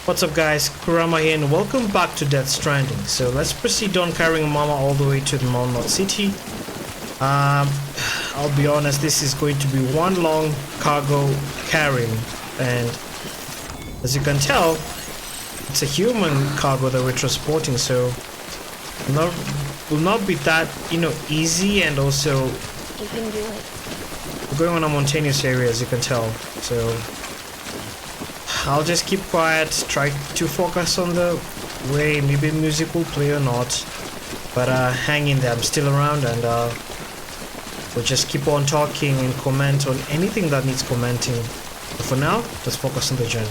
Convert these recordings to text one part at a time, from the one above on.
What's up guys, Kurama here and welcome back to Death Stranding. So let's proceed on carrying Mama all the way to the Mount North City. I'll be honest, this is going to be one long cargo carrying, and as you can tell, it's a human cargo that we're transporting, so will not be that, easy, and also You can do it. we're going on a mountainous area, as you can tell, so I'll just keep quiet, try to focus on the way. Maybe music will play or not, but hang in there, I'm still around, and we'll just keep on talking and comment on anything that needs commenting. But for now, let's focus on the journey.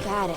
Got it.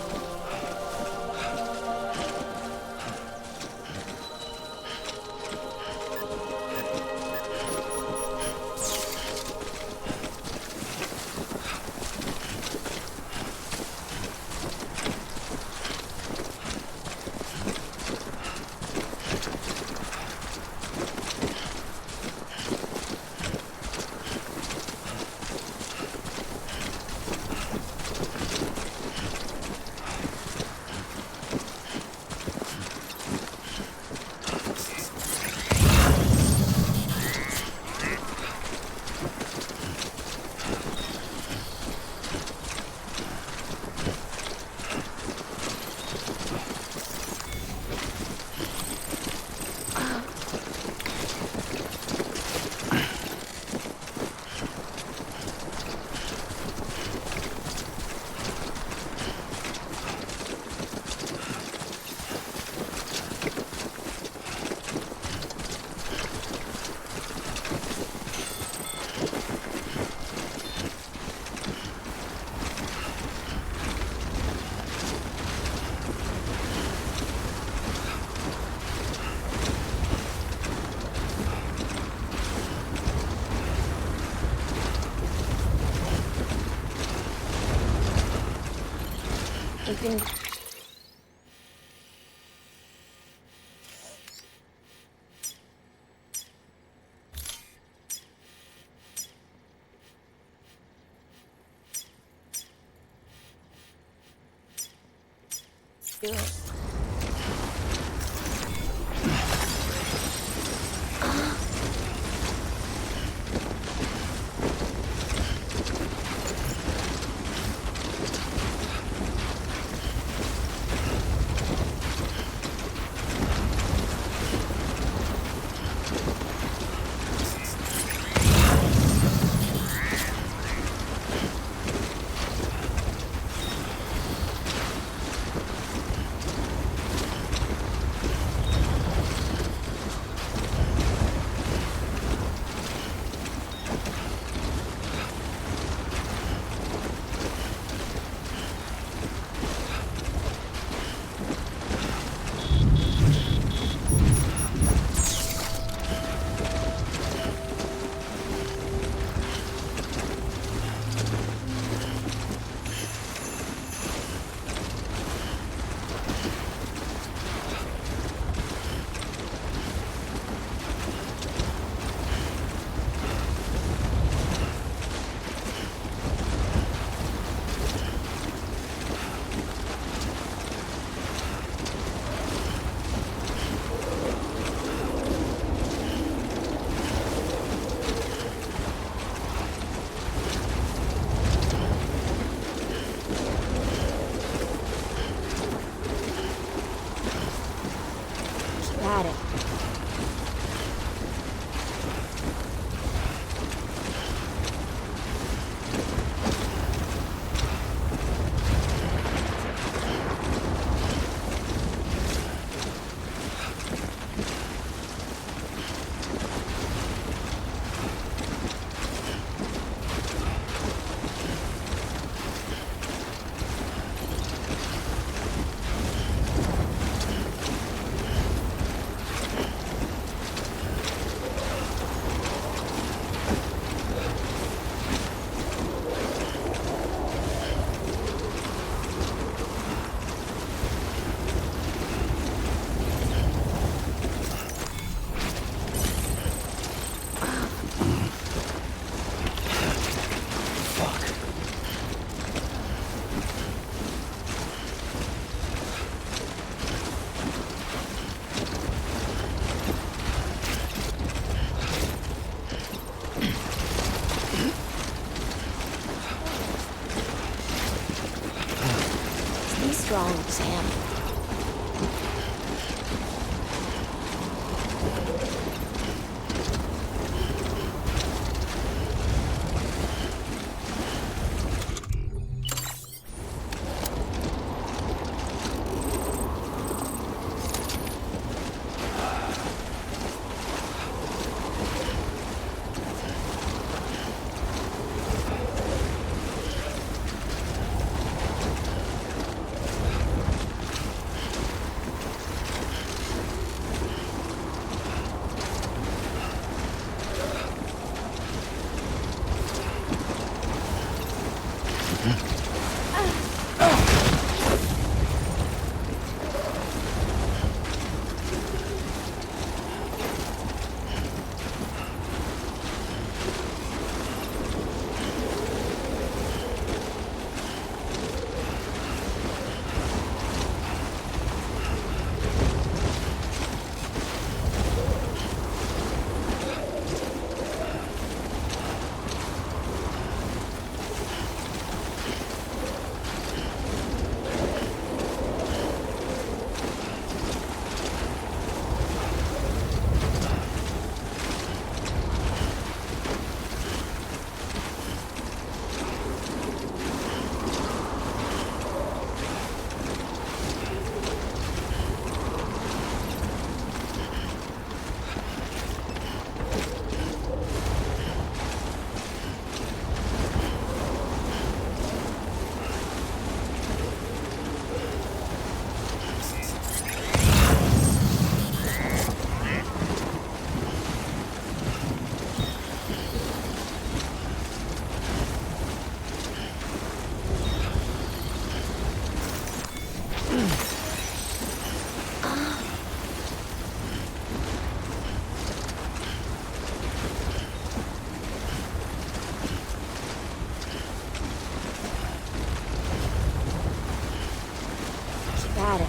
You can... do it. strong, Sam. Got it.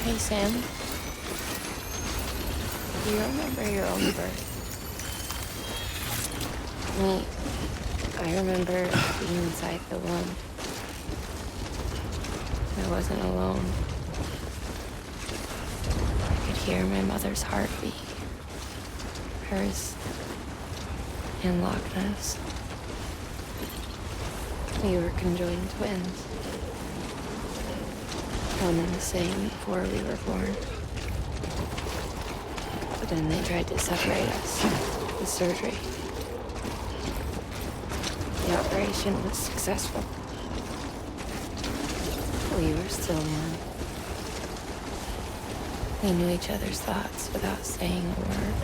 Hey, Sam. Do you remember your own birth? I remember being inside the womb. I wasn't alone. I could hear my mother's heartbeat. Hers and Lockne's. We were conjoined twins. One and the same before we were born. But then they tried to separate us with surgery. The operation was successful. We were still one. We knew each other's thoughts without saying a word.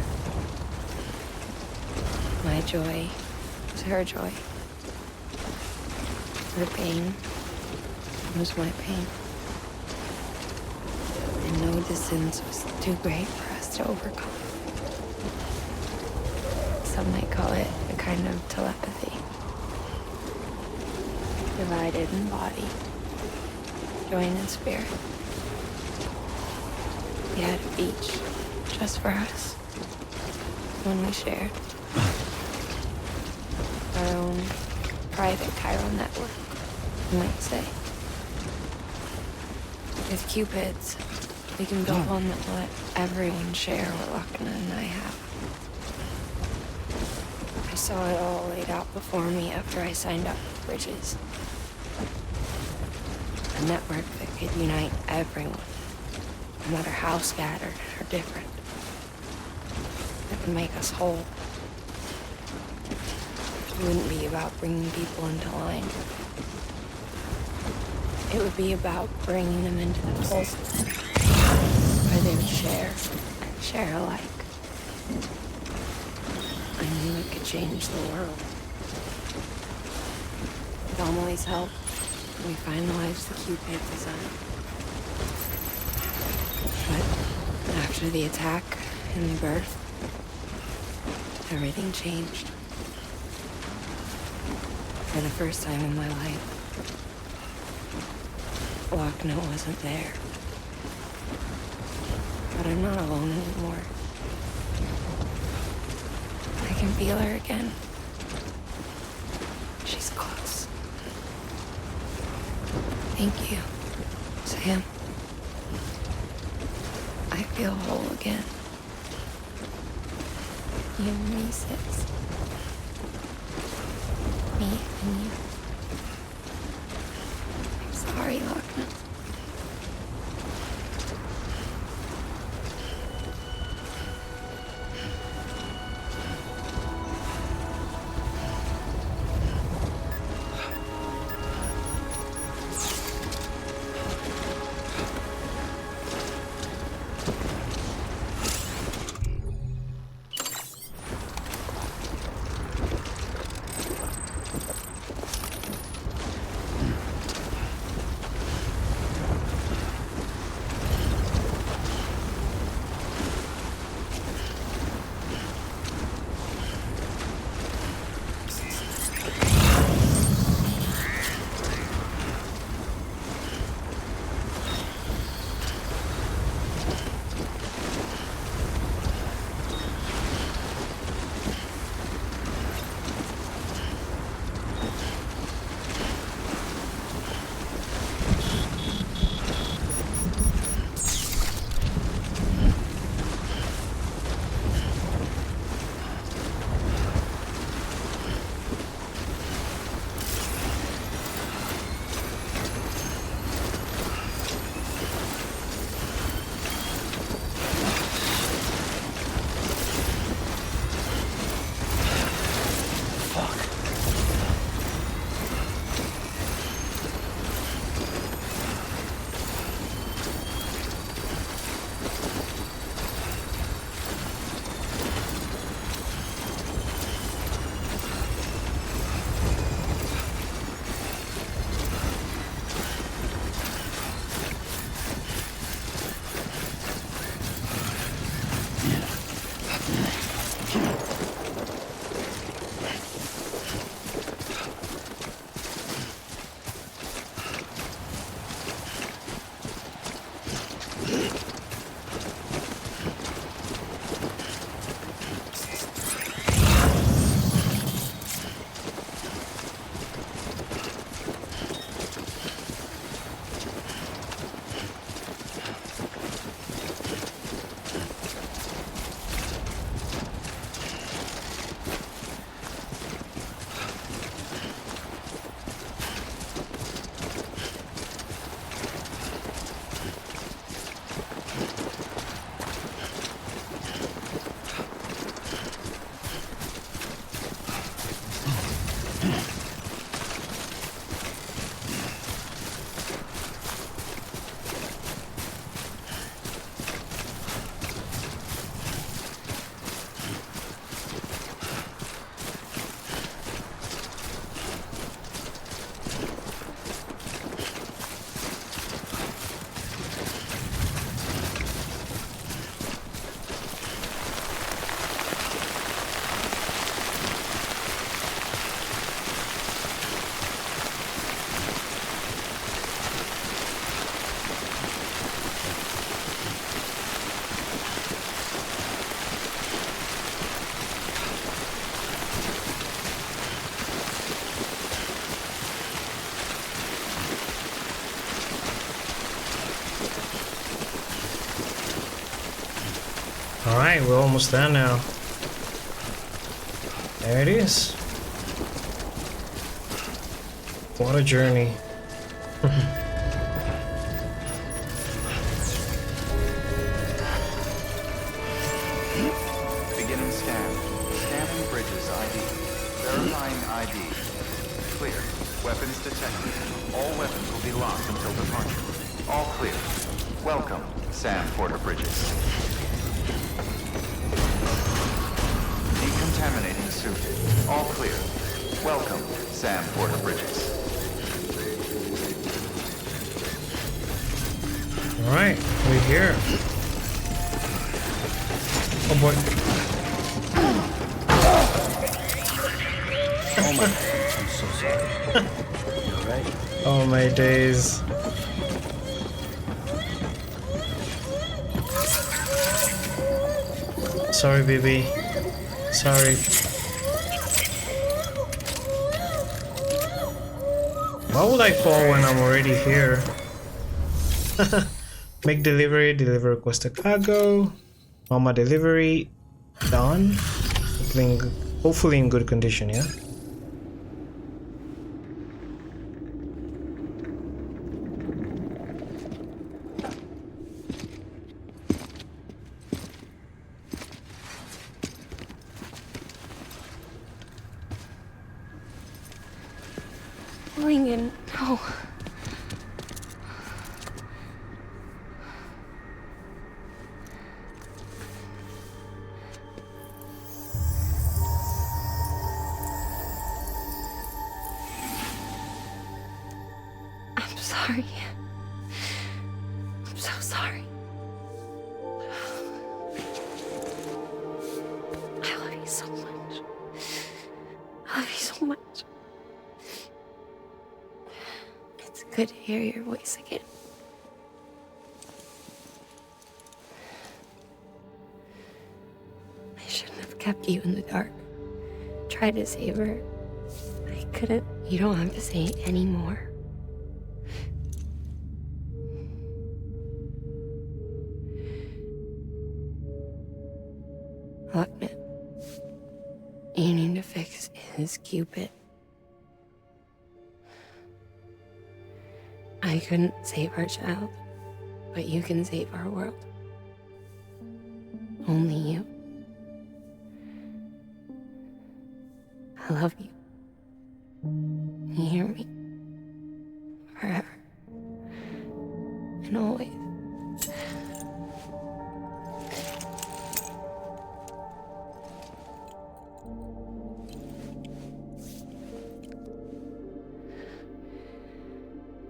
My joy was her joy. Her pain was my pain. And no distance was too great for us to overcome. Some might call it a kind of telepathy. Divided in body, joined in spirit. We had a beach just for us. One we shared. Our own private Chiral Network, you might say. With Cupids, we can build one that will let everyone share what Lockne and I have. I saw it all laid out before me after I signed up for Bridges. A network that could unite everyone, no matter how scattered or different. That could make us whole. It wouldn't be about bringing people into line. It would be about bringing them into the fold, where they would share alike. I knew it could change the world. With Amelie's help, we finalized the Cupid design. But after the attack and the birth, everything changed. For the first time in my life, Lockne wasn't there. But I'm not alone anymore. I can feel her again. She's close. Thank you, Sam. I feel whole again. You and me, Sis. Me and you. I'm sorry, Lockne. Alright, we're almost there now. There it is. What a journey. Beginning scan. Scanning bridges ID. Verifying ID. Clear. Weapons detected. All weapons will be locked until departure. All clear. Welcome, Sam Porter Bridges. Decontaminating suit. All clear. Welcome, Sam Porter Bridges. Alright, we're here. Oh boy. Oh my God, I'm so sorry. You alright? Oh my days. Sorry, baby. Sorry. Why would I fall when I'm already here? Make delivery, deliver requested cargo. Mama delivery done. Hopefully in good condition, yeah? Malingen, no. I'm sorry. I'm so sorry. I love you so much. I love you so much. It's good to hear your voice again. I shouldn't have kept you in the dark. Tried to save her. I couldn't. You don't have to say any more. Lockne, you need to fix his Cupid. I couldn't save our child, but you can save our world. Only you. I love you. You hear me? Forever. And always.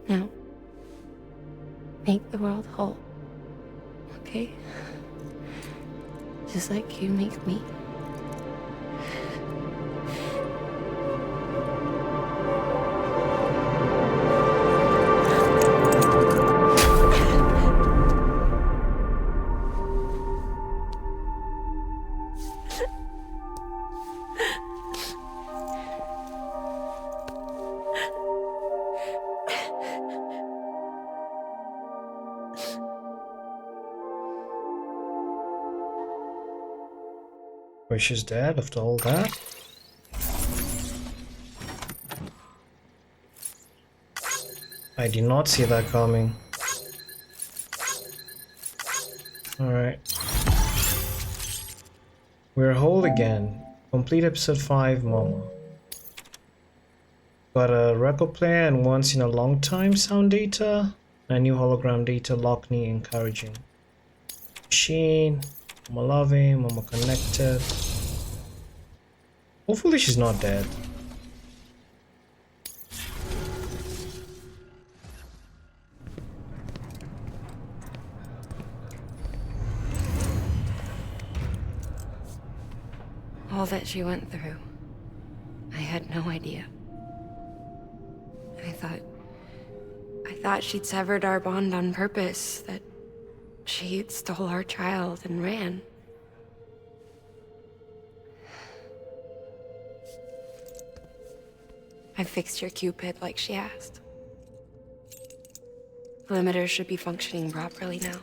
Now, make the world whole, okay? Just like you make me. Wait, she's dead after all that? I did not see that coming. Alright. We're whole again. Complete episode 5, Mama. Got a record player and once in a long time sound data. And a new hologram data, Lockne encouraging. Machine. Mama loving, Mama connected. Hopefully she's not dead. All that she went through, I had no idea. I thought she'd severed our bond on purpose, that she stole our child and ran. I fixed your Cupid like she asked. The limiter should be functioning properly now.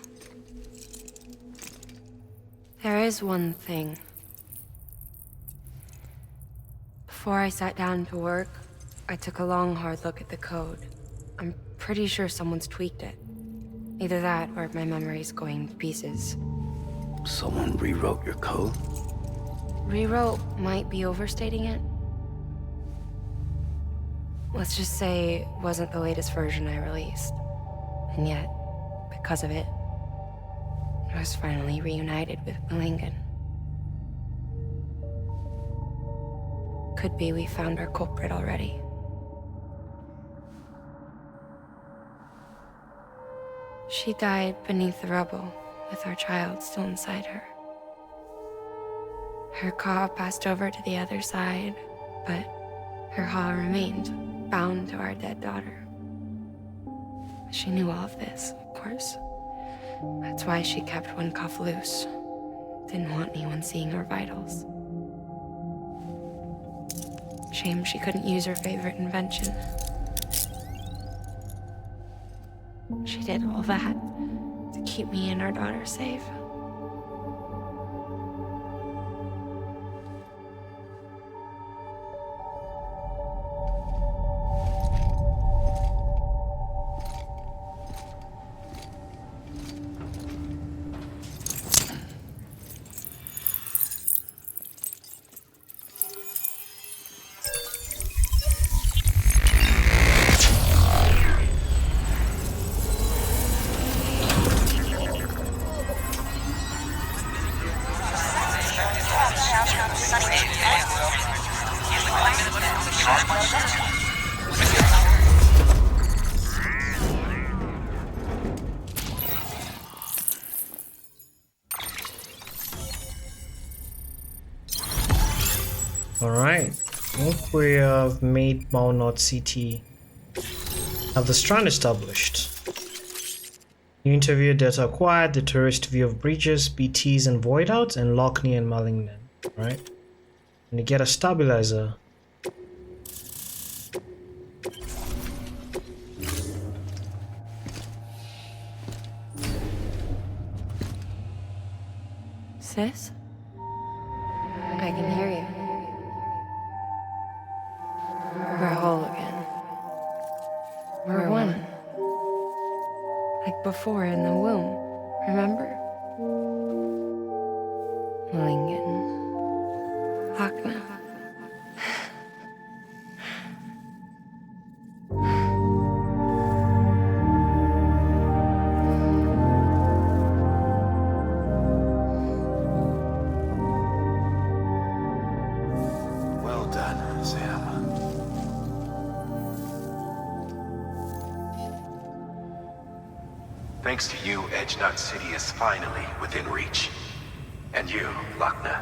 There is one thing. Before I sat down to work, I took a long, hard look at the code. I'm pretty sure someone's tweaked it. Either that, or my memory's going to pieces. Someone rewrote your code? Rewrote might be overstating it. Let's just say it wasn't the latest version I released. And yet, because of it, I was finally reunited with Malingen. Could be we found our culprit already. She died beneath the rubble, with our child still inside her. Her Ka passed over to the other side, but her Ha remained. bound to our dead daughter. She knew all of this, of course. That's why she kept one cuff loose. Didn't want anyone seeing her vitals. Shame she couldn't use her favorite invention. She did all that to keep me and our daughter safe. Alright, I think we have made Mount North City. Have the strand established. New interview data acquired, the tourist view of bridges, BTs and void outs, and Lockne and Malingen. Right? And you get a stabilizer. Sis? I can hear you. We're whole again. We're one. Like before in the womb, remember? Malingen. Lockne. Well done, Sam. Thanks to you, Edgenut City is finally within reach. And you, Lockne.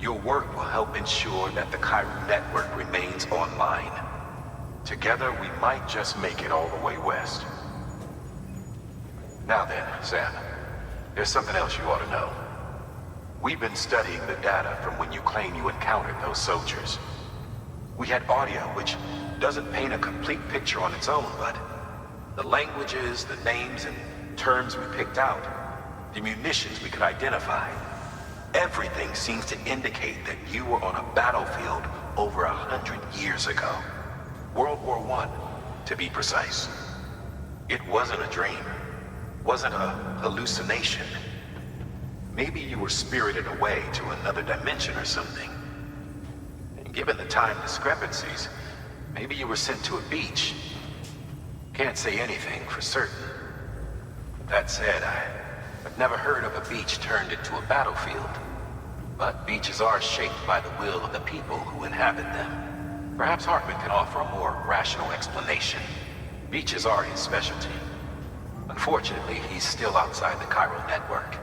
Your work will help ensure that the Chiral Network remains online. Together, we might just make it all the way west. Now then, Sam, there's something else you ought to know. We've been studying the data from when you claim you encountered those soldiers. We had audio, which doesn't paint a complete picture on its own, but the languages, the names, and terms we picked out, the munitions we could identify, everything seems to indicate that you were on a battlefield over 100 years ago. World War I, to be precise. It wasn't a dream. Wasn't a hallucination. Maybe you were spirited away to another dimension or something. And given the time discrepancies, maybe you were sent to a beach. Can't say anything for certain. That said, I've never heard of a beach turned into a battlefield. But beaches are shaped by the will of the people who inhabit them. Perhaps Hartman can offer a more rational explanation. Beaches are his specialty. Unfortunately, he's still outside the Chiral Network.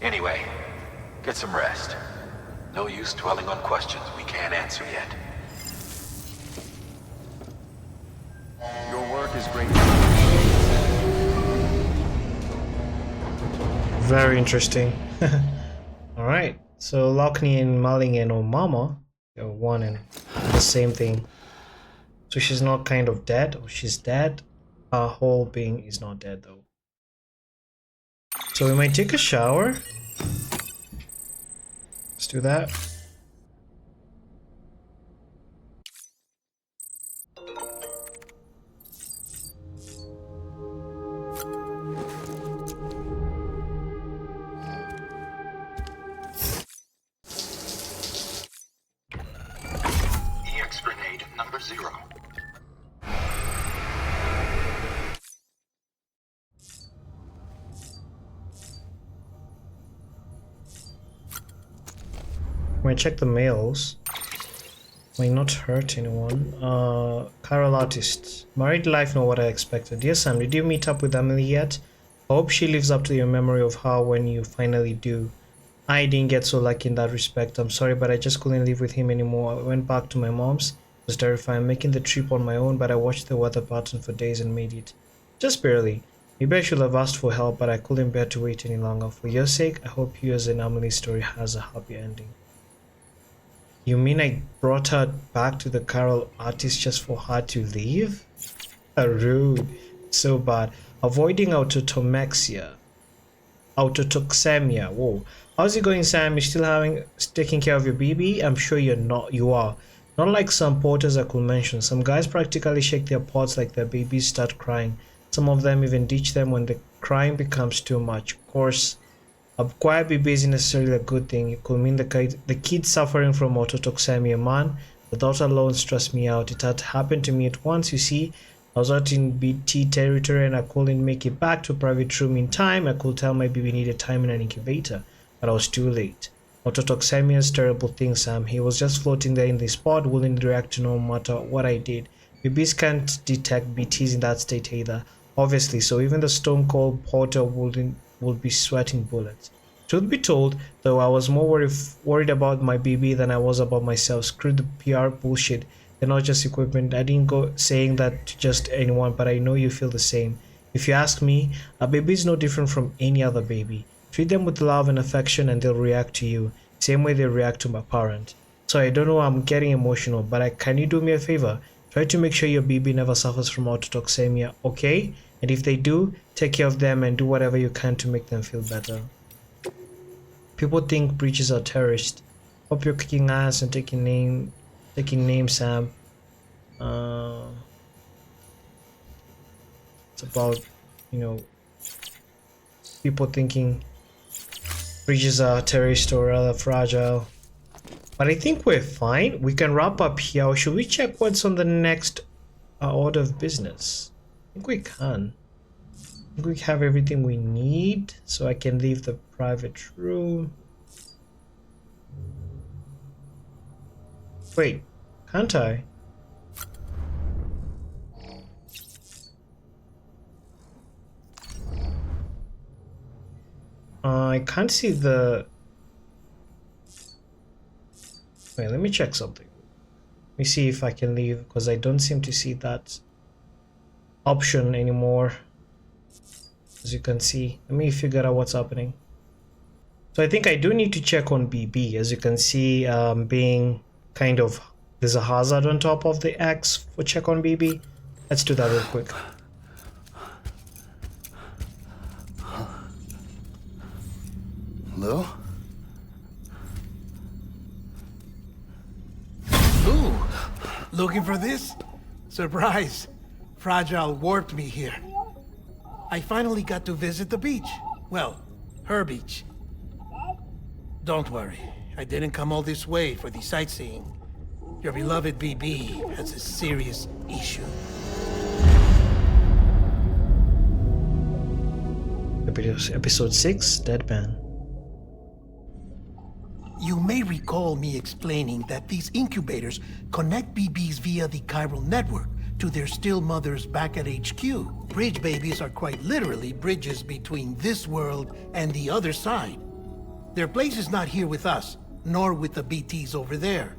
Anyway, get some rest. No use dwelling on questions we can't answer yet. Your work is great. Very interesting. Alright, so Lockne and Malingen or Mama, they're one and the same thing. So she's not kind of dead, or she's dead. Her whole being is not dead though. So we might take a shower. Let's do that. EX grenade number 0. Might check the mails. Might not hurt anyone. Chiral artist. Married life, not what I expected. Dear Sam, did you meet up with Emily yet? I hope she lives up to your memory of her when you finally do. I didn't get so lucky in that respect. I'm sorry, but I just couldn't live with him anymore. I went back to my mom's. It was terrifying making the trip on my own, but I watched the weather pattern for days and made it. Just barely. Maybe I should have asked for help, but I couldn't bear to wait any longer. For your sake, I hope yours and Amelie's story has a happy ending. You mean I brought her back to the Chiral artist just for her to leave? Rude. So bad. Avoiding autotoxemia. Whoa. How's it going, Sam? You still taking care of your baby? I'm sure you are. Not like some porters I could mention. Some guys practically shake their pots like their babies start crying. Some of them even ditch them when the crying becomes too much. Of course, a quiet baby isn't necessarily a good thing. It could mean the kid suffering from autotoxemia. Man, the thought alone stressed me out. It had happened to me at once, you see. I was out in BT territory and I couldn't make it back to a private room in time. I could tell my baby needed time in an incubator, but I was too late. Autotoxemia is a terrible thing, Sam. He was just floating there in the spot, wouldn't react to no matter what I did. Babies can't detect BTs in that state either, obviously, so even the stone cold porter would be sweating bullets. Truth be told, though, I was more worried about my baby than I was about myself. Screw the PR bullshit. They're not just equipment. I didn't go saying that to just anyone, but I know you feel the same. If you ask me, a baby is no different from any other baby. Treat them with love and affection and they'll react to you, same way they react to my parent. So I don't know, I'm getting emotional, but can you do me a favor? Try to make sure your baby never suffers from autotoxemia, okay? And if they do, take care of them and do whatever you can to make them feel better. People think breaches are terrorists. Hope you're kicking ass and taking names, Sam. It's about, people thinking bridges are terrorist or rather fragile. But I think we're fine. We can wrap up here. Or should we check what's on the next order of business? I think we can. I think we have everything we need, so I can leave the private room. Wait, can't I? I can't see the... Wait, let me check something. Let me see if I can leave, because I don't seem to see that option anymore. As you can see, let me figure out what's happening. So I think I do need to check on BB. As you can see, being kind of... There's a hazard on top of the X for check on BB. Let's do that real quick. Hello? Ooh, looking for this? Surprise. Fragile warped me here. I finally got to visit the beach. Well, her beach. Don't worry, I didn't come all this way for the sightseeing. Your beloved BB has a serious issue. Episode 6, Dead Man. You may recall me explaining that these incubators connect BBs via the Chiral Network to their still mothers back at HQ. Bridge babies are quite literally bridges between this world and the other side. Their place is not here with us, nor with the BTs over there.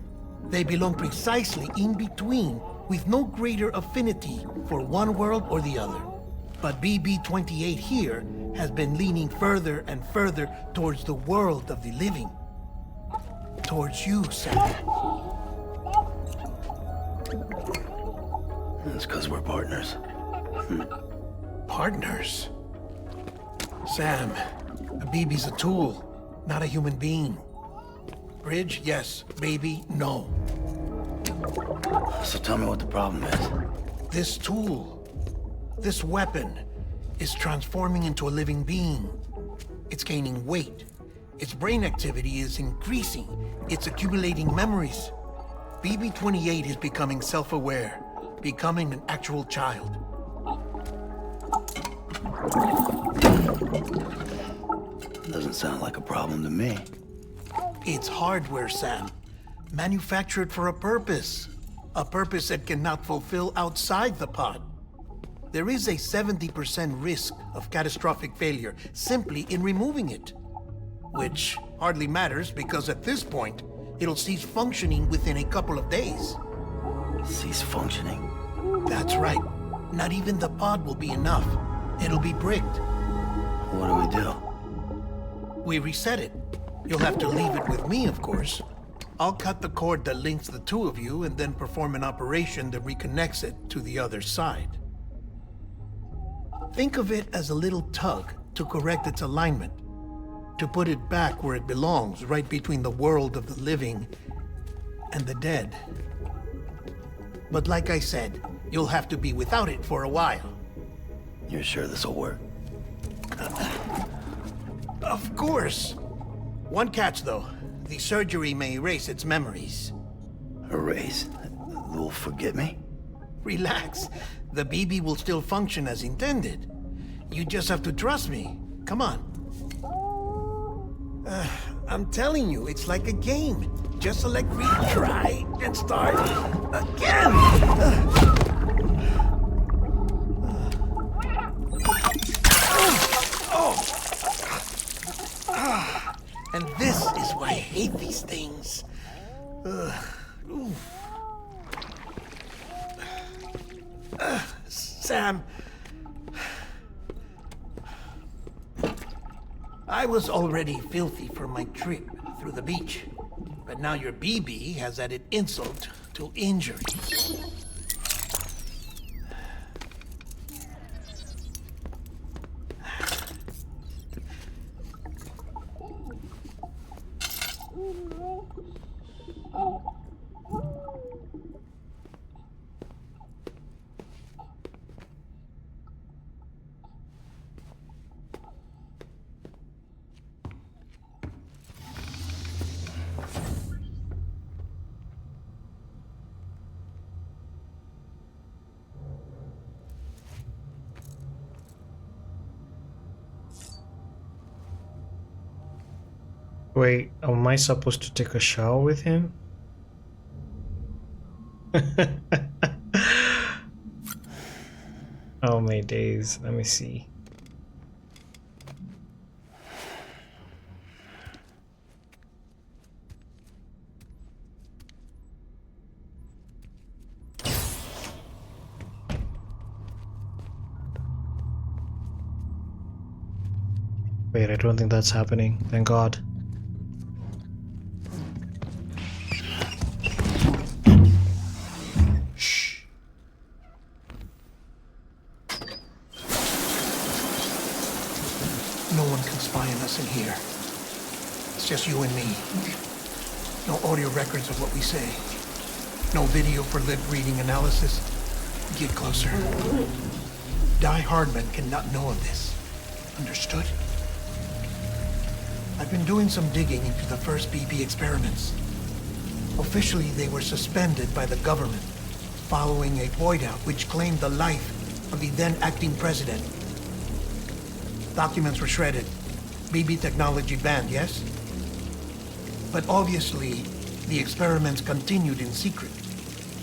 They belong precisely in between, with no greater affinity for one world or the other. But BB-28 here has been leaning further and further towards the world of the living. Towards you, Sam. It's because we're partners. Partners? Sam, a BB's a tool, not a human being. Bridge, yes. Baby, no. So tell me what the problem is. This tool, this weapon, is transforming into a living being. It's gaining weight. Its brain activity is increasing. It's accumulating memories. BB-28 is becoming self-aware, becoming an actual child. Doesn't sound like a problem to me. It's hardware, Sam. Manufactured for a purpose. A purpose it cannot fulfill outside the pod. There is a 70% risk of catastrophic failure simply in removing it. Which hardly matters because at this point, it'll cease functioning within a couple of days. cease functioning. That's right. Not even the pod will be enough. It'll be bricked. What do we do? We reset it. You'll have to leave it with me, of course. I'll cut the cord that links the two of you and then perform an operation that reconnects it to the other side. Think of it as a little tug to correct its alignment, to put it back where it belongs, right between the world of the living and the dead. But like I said, you'll have to be without it for a while. You're sure this'll work? Of course. One catch, though. The surgery may erase its memories. Erase? They'll forget me? Relax. The BB will still function as intended. You just have to trust me. Come on. I'm telling you, it's like a game. Just select retry and start again. And this is why I hate these things. Sam. I was already filthy for my trip through the beach. But now your BB has added insult to injury. Wait, am I supposed to take a shower with him? Oh my days, let me see. Wait, I don't think that's happening, thank God. In here. It's just you and me. No audio records of what we say. No video for lip reading analysis. Get closer. Die Hardman cannot know of this. Understood? I've been doing some digging into the first BB experiments. Officially, they were suspended by the government following a void out which claimed the life of the then acting president. Documents were shredded. BB technology banned, yes? But obviously, the experiments continued in secret,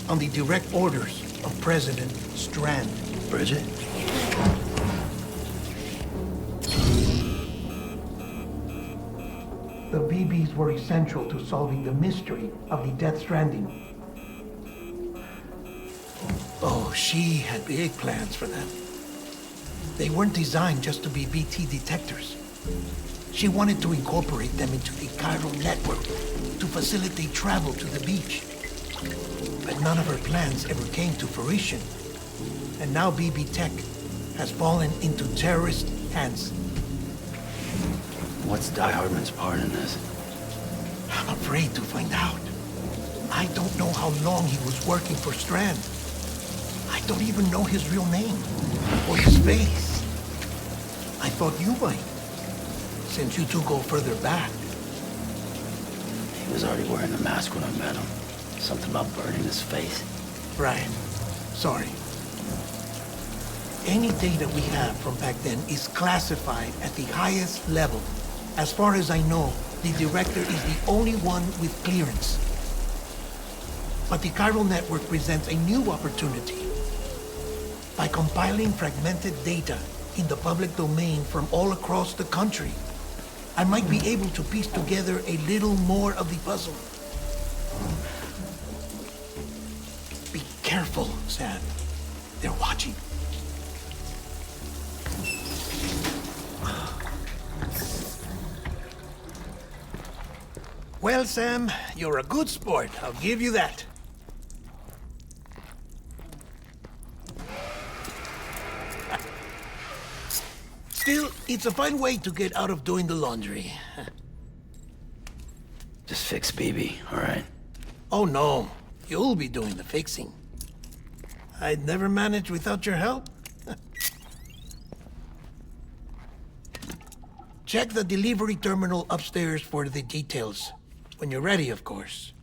on the direct orders of President Strand. Bridget? The BBs were essential to solving the mystery of the Death Stranding. Oh, she had big plans for them. They weren't designed just to be BT detectors. She wanted to incorporate them into the Chiral Network to facilitate travel to the beach. But none of her plans ever came to fruition. And now BB Tech has fallen into terrorist hands. What's Die Hardman's part in this? I'm afraid to find out. I don't know how long he was working for Strand. I don't even know his real name or his face. I thought you might. Since you two go further back. He was already wearing the mask when I met him. Something about burning his face. Right. Sorry. Any data we have from back then is classified at the highest level. As far as I know, the director is the only one with clearance. But the Chiral Network presents a new opportunity. By compiling fragmented data in the public domain from all across the country, I might be able to piece together a little more of the puzzle. Be careful, Sam. They're watching. Well, Sam, you're a good sport. I'll give you that. Still, it's a fine way to get out of doing the laundry. Just fix BB, all right? Oh no, you'll be doing the fixing. I'd never manage without your help. Check the delivery terminal upstairs for the details. When you're ready, of course.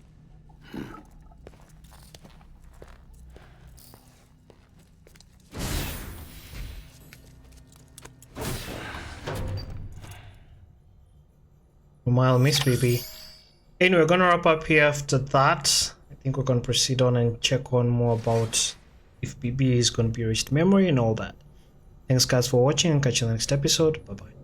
Mile miss, baby. Anyway, we're gonna wrap up here after that. I think we're gonna proceed on and check on more about if BB is gonna be erased memory and all that. Thanks guys for watching and catch you in the next episode. Bye bye.